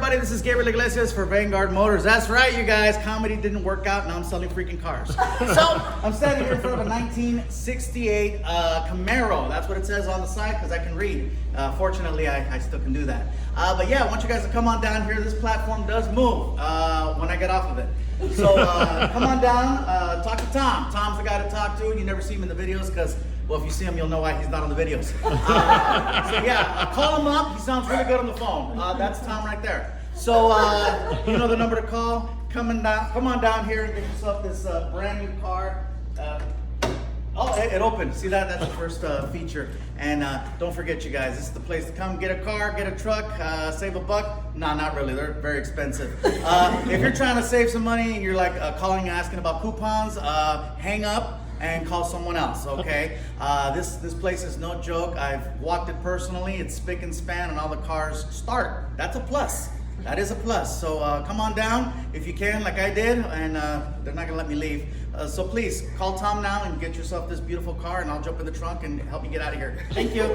everybody, this is Gabriel Iglesias for Vanguard Motors. That's right, you guys, comedy didn't work out, now I'm selling freaking cars. So, I'm standing here in front of a 1968 Camaro. That's what it says on the side, because I can read. Fortunately, I still can do that. But yeah, I want you guys to come on down here. This platform does move when I get off of it. So, come on down, talk to Tom. Tom's the guy to talk to. You never see him in the videos, because well, if you see him, you'll know why he's not on the videos. So yeah, call him up. He sounds really good on the phone. That's Tom right there. So you know the number to call. Come on down here and get yourself this brand new car. Oh, it opened. See that? That's the first feature. And don't forget, you guys, this is the place to come get a car, get a truck, save a buck. No, not really. They're very expensive. If you're trying to save some money and you're like calling and asking about coupons, hang up and call someone else, okay? This place is no joke. I've walked it personally. It's spick and span, and all the cars start. That's a plus. That is a plus. So come on down if you can, like I did, and they're not gonna let me leave. So please, call Tom now and get yourself this beautiful car, and I'll jump in the trunk and help you get out of here. Thank you.